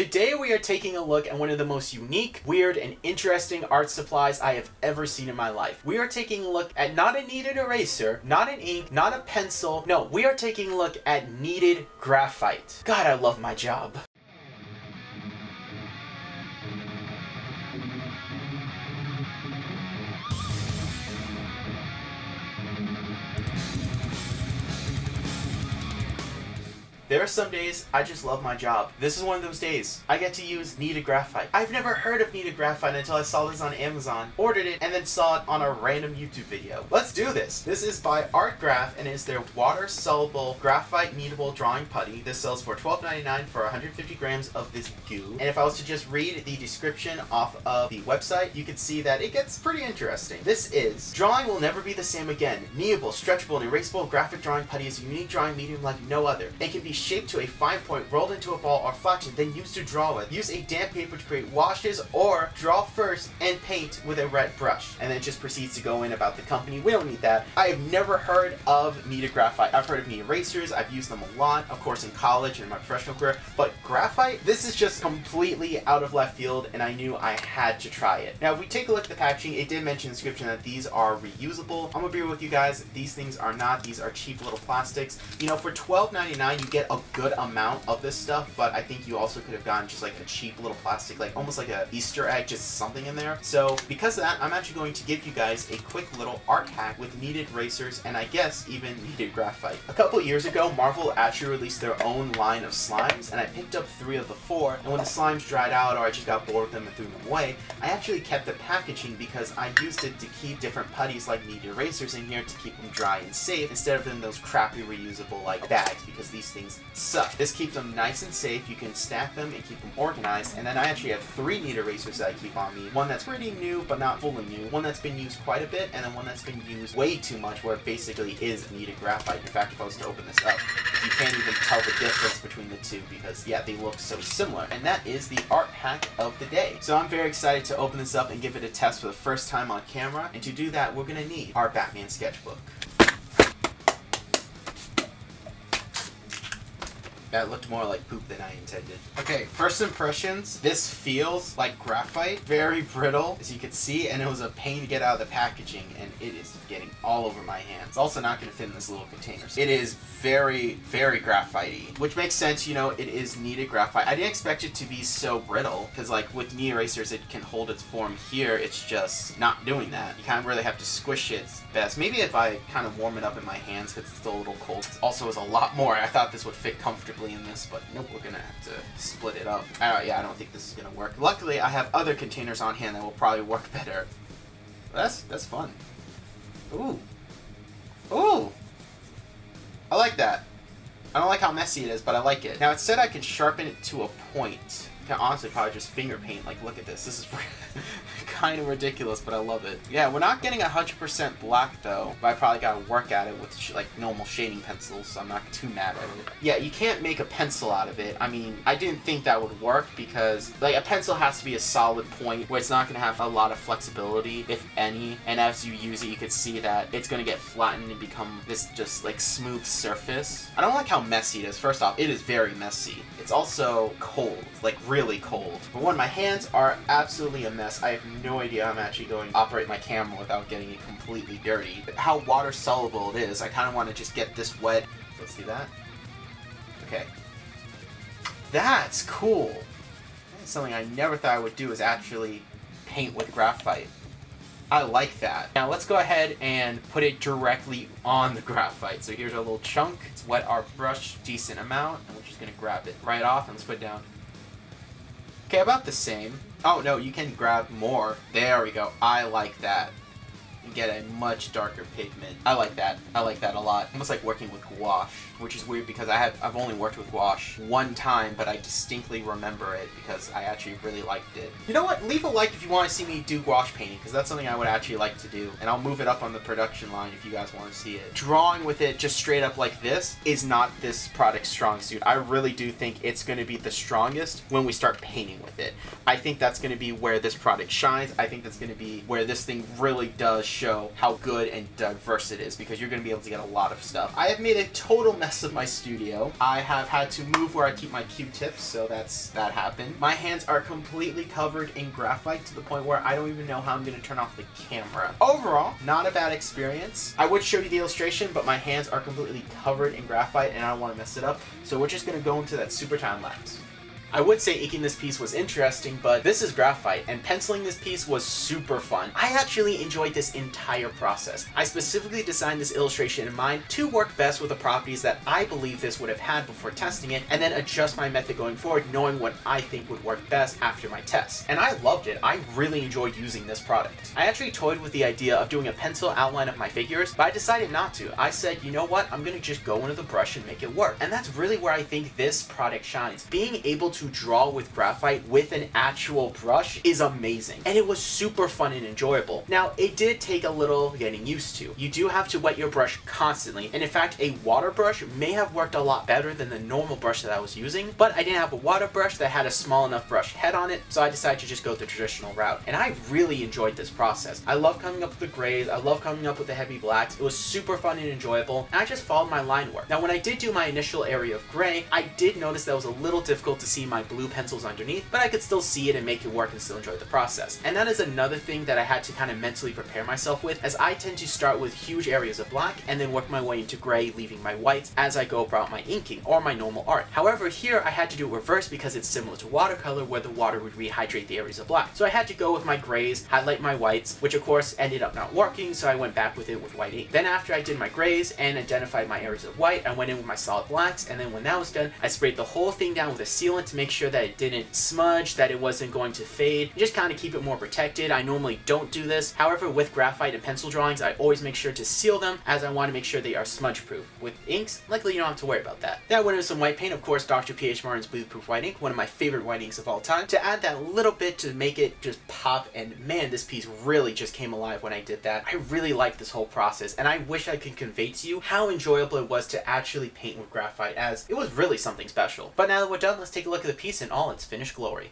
Today we are taking a look at one of the most unique, weird, and interesting art supplies I have ever seen in my life. We are taking a look at not a kneaded eraser, not an ink, not a pencil. No, we are taking a look at kneaded graphite. God, I love my job. There are some days I just love my job. This is one of those days. I get to use kneaded graphite. I've never heard of kneaded graphite until I saw this on Amazon, ordered it, and then saw it on a random YouTube video. Let's do this. This is by Art Graf, and is their water-soluble graphite kneadable drawing putty. This sells for $12.99 for 150 grams of this goo. And if I was to just read the description off of the website, you can see that it gets pretty interesting. This is, drawing will never be the same again. Kneadable, stretchable, and erasable graphic drawing putty is a unique drawing medium like no other. It can be shaped to a fine point, rolled into a ball or flattened, then used to draw with. Use a damp paper to create washes, or draw first and paint with a red brush. And then it just proceeds to go in about the company. We don't need that. I have never heard of kneaded graphite. I've heard of kneaded erasers. I've used them a lot, of course, in college and in my professional career. But graphite, this is just completely out of left field, and I knew I had to try it. Now, if we take a look at the packaging, it did mention in the description that these are reusable. I'm gonna be real with you guys. These things are not. These are cheap little plastics. You know, for $12.99, you get a good amount of this stuff, but I think you also could have gotten just like a cheap little plastic, like almost like a Easter egg, just something in there. So because of that, I'm actually going to give you guys a quick little art hack with kneaded erasers and I guess even kneaded graphite. A couple years ago, Marvel actually released their own line of slimes, and I picked up 3 of the 4, and when the slimes dried out or I just got bored with them and threw them away, I actually kept the packaging because I used it to keep different putties like kneaded erasers in here to keep them dry and safe, instead of in those crappy reusable like bags, because these things suck. This keeps them nice and safe. You can stack them and keep them organized. And then I actually have 3 kneaded erasers that I keep on me. One that's pretty new, but not fully new. One that's been used quite a bit, and then one that's been used way too much, where it basically is kneaded graphite. In fact, if I was to open this up, you can't even tell the difference between the two because, yeah, they look so similar. And that is the art hack of the day. So I'm very excited to open this up and give it a test for the first time on camera. And to do that, we're gonna need our Batman sketchbook. That looked more like poop than I intended. Okay, first impressions. This feels like graphite. Very brittle, as you can see, and it was a pain to get out of the packaging, and it is getting all over my hands. It's also not going to fit in this little container. So it is very, very graphite-y, which makes sense, you know, it is kneaded graphite. I didn't expect it to be so brittle, because like with knee erasers, it can hold its form here. It's just not doing that. You kind of really have to squish it best. Maybe if I kind of warm it up in my hands, because it's still a little cold. It also is a lot more. I thought this would fit comfortably in this, but nope, we're gonna have to split it up. Yeah, I don't think this is gonna work. Luckily, I have other containers on hand that will probably work better. That's fun. Ooh. Ooh! I like that. I don't like how messy it is, but I like it. Now, it said I could sharpen it to a point. I can honestly probably just finger paint. Like, look at this. This is kind of ridiculous, but I love it. Yeah, we're not getting 100% black, though. But I probably gotta work at it with, like, normal shading pencils, so I'm not too mad at it. Yeah, you can't make a pencil out of it. I mean, I didn't think that would work because, like, a pencil has to be a solid point where it's not gonna have a lot of flexibility, if any. And as you use it, you can see that it's gonna get flattened and become this just, like, smooth surface. I don't like how messy it is. First off, it is very messy. It's also cold, like, really cold. For one, my hands are absolutely a mess. I have no idea how I'm actually going to operate my camera without getting it completely dirty. How water soluble it is, I kind of want to just get this wet. Let's do that. Okay. That's cool. That's something I never thought I would do, is actually paint with graphite. I like that. Now let's go ahead and put it directly on the graphite. So here's our little chunk. Let's wet our brush decent amount, and we're just gonna grab it right off and let's put it down. Okay, about the same. Oh no, you can grab more. There we go. I like that. You get a much darker pigment. I like that. I like that a lot. Almost like working with gouache, which is weird because I've only worked with gouache one time, but I distinctly remember it because I actually really liked it. You know what? Leave a like if you want to see me do gouache painting, because that's something I would actually like to do, and I'll move it up on the production line if you guys want to see it. Drawing with it just straight up like this is not this product's strong suit. I really do think it's going to be the strongest when we start painting with it. I think that's going to be where this product shines. I think that's going to be where this thing really does show how good and diverse it is, because you're going to be able to get a lot of stuff. I have made a total mess of my studio. I have had to move where I keep my Q-tips, so that happened. My hands are completely covered in graphite to the point where I don't even know how I'm going to turn off the camera. Overall, not a bad experience. I would show you the illustration, but my hands are completely covered in graphite and I don't want to mess it up, so we're just going to go into that super time lapse. I would say inking this piece was interesting, but this is graphite, and penciling this piece was super fun. I actually enjoyed this entire process. I specifically designed this illustration in mind to work best with the properties that I believe this would have had before testing it, and then adjust my method going forward, knowing what I think would work best after my test. And I loved it. I really enjoyed using this product. I actually toyed with the idea of doing a pencil outline of my figures, but I decided not to. I said, you know what, I'm gonna just go into the brush and make it work. And that's really where I think this product shines. Being able to draw with graphite with an actual brush is amazing, and it was super fun and enjoyable. Now, it did take a little getting used to. You do have to wet your brush constantly, and in fact, a water brush may have worked a lot better than the normal brush that I was using, but I didn't have a water brush that had a small enough brush head on it, so I decided to just go the traditional route. And I really enjoyed this process. I love coming up with the grays, I love coming up with the heavy blacks. It was super fun and enjoyable, and I just followed my line work. Now, when I did do my initial area of gray, I did notice that it was a little difficult to see my blue pencils underneath, but I could still see it and make it work and still enjoy the process. And that is another thing that I had to kind of mentally prepare myself with, as I tend to start with huge areas of black and then work my way into gray, leaving my whites as I go about my inking or my normal art. However, here I had to do it reverse because it's similar to watercolor, where the water would rehydrate the areas of black. So I had to go with my grays, highlight my whites, which of course ended up not working, so I went back with it with white ink. Then after I did my grays and identified my areas of white, I went in with my solid blacks, and then when that was done, I sprayed the whole thing down with a sealant to make sure that it didn't smudge, that it wasn't going to fade, just kind of keep it more protected. I normally don't do this. However, with graphite and pencil drawings, I always make sure to seal them, as I want to make sure they are smudge proof. With inks, luckily you don't have to worry about that. Then I went in with some white paint, of course, Dr. P.H. Martin's Bleed Proof White Ink, one of my favorite white inks of all time, to add that little bit to make it just pop, and man, this piece really just came alive when I did that. I really liked this whole process, and I wish I could convey to you how enjoyable it was to actually paint with graphite, as it was really something special. But now that we're done, let's take a look at the piece in all its finished glory.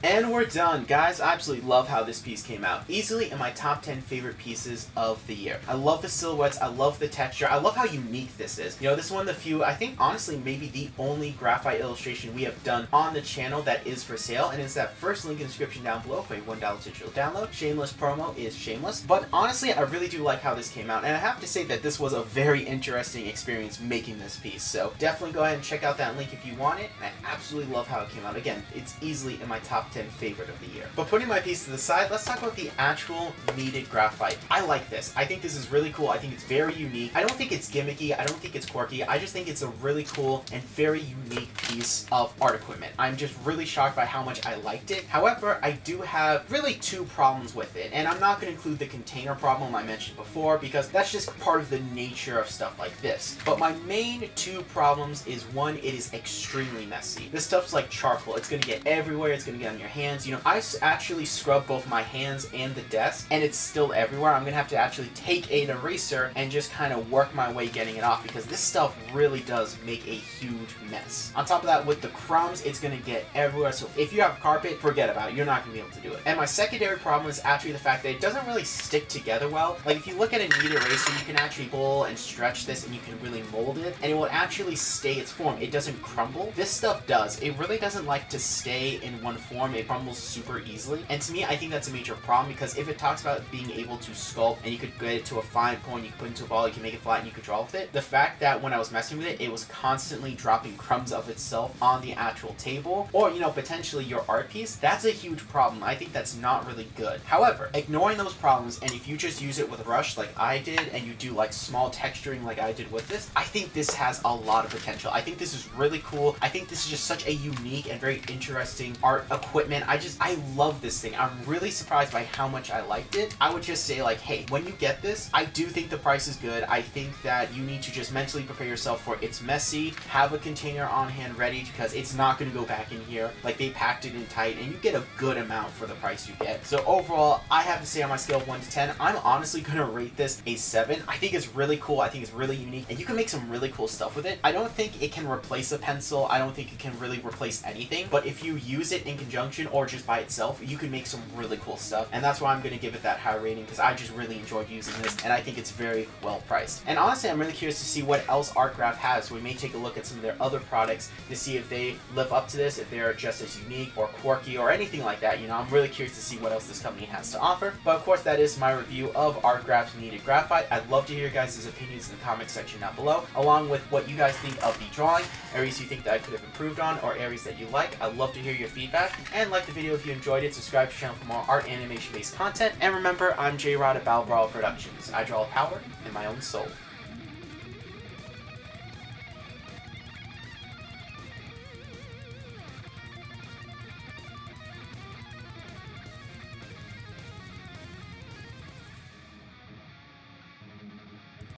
And we're done. Guys, I absolutely love how this piece came out. Easily in my top 10 favorite pieces of the year. I love the silhouettes, I love the texture, I love how unique this is. You know, this is one of the few, I think honestly maybe the only graphite illustration we have done on the channel that is for sale, and it's that first link in the description down below for a $1 digital download. Shameless promo is shameless. But honestly, I really do like how this came out, and I have to say that this was a very interesting experience making this piece. So definitely go ahead and check out that link if you want it, and I absolutely love how it came out. Again, it's easily in my top 10 favorite of the year. But putting my piece to the side, let's talk about the actual kneaded graphite. I like this. I think this is really cool. I think it's very unique. I don't think it's gimmicky. I don't think it's quirky. I just think it's a really cool and very unique piece of art equipment. I'm just really shocked by how much I liked it. However, I do have really two problems with it, and I'm not going to include the container problem I mentioned before, because that's just part of the nature of stuff like this. But my main two problems is, one, it is extremely messy. This stuff's like charcoal. It's going to get everywhere. It's going to get on your hands. You know, I actually scrub both my hands and the desk, and it's still everywhere. I'm gonna have to actually take an eraser and just kind of work my way getting it off, because this stuff really does make a huge mess. On top of that, with the crumbs, it's gonna get everywhere. So if you have carpet, forget about it. You're not gonna be able to do it. And my secondary problem is actually the fact that it doesn't really stick together well. Like, if you look at a knead eraser, you can actually pull and stretch this, and you can really mold it, and it will actually stay its form. It doesn't crumble. This stuff does. It really doesn't like to stay in one form. It crumbles super easily, and to me, I think that's a major problem, because if it talks about being able to sculpt and you could get it to a fine point, you can put it into a ball, you can make it flat, and you could draw with it, the fact that when I was messing with it, it was constantly dropping crumbs of itself on the actual table, or, you know, potentially your art piece, that's a huge problem. I think that's not really good. However, ignoring those problems, and if you just use it with a brush like I did, and you do like small texturing like I did with this, I think this has a lot of potential. I think this is really cool. I think this is just such a unique and very interesting art equipment equipment. I love this thing. I'm really surprised by how much I liked it. I would just say like, hey, when you get this, I do think the price is good. I think that you need to just mentally prepare yourself for it's messy. Have a container on hand ready because it's not going to go back in here. Like, they packed it in tight and you get a good amount for the price you get. So overall, I have to say on my scale of 1 to 10, I'm honestly going to rate this a 7. I think it's really cool. I think it's really unique and you can make some really cool stuff with it. I don't think it can replace a pencil. I don't think it can really replace anything, but if you use it in conjunction or just by itself, you can make some really cool stuff. And that's why I'm going to give it that high rating, because I just really enjoyed using this and I think it's very well priced. And honestly, I'm really curious to see what else Art Graf has. So we may take a look at some of their other products to see if they live up to this, if they're just as unique or quirky or anything like that. You know, I'm really curious to see what else this company has to offer. But of course, that is my review of Art Graf's Kneaded Graphite. I'd love to hear your guys' opinions in the comment section down below, along with what you guys think of the drawing, areas you think that I could have improved on, or areas that you like. I'd love to hear your feedback, and like the video if you enjoyed it. Subscribe to the channel for more art animation based content, and remember, I'm J-Rod at BLACKEST. I draw power in my own soul.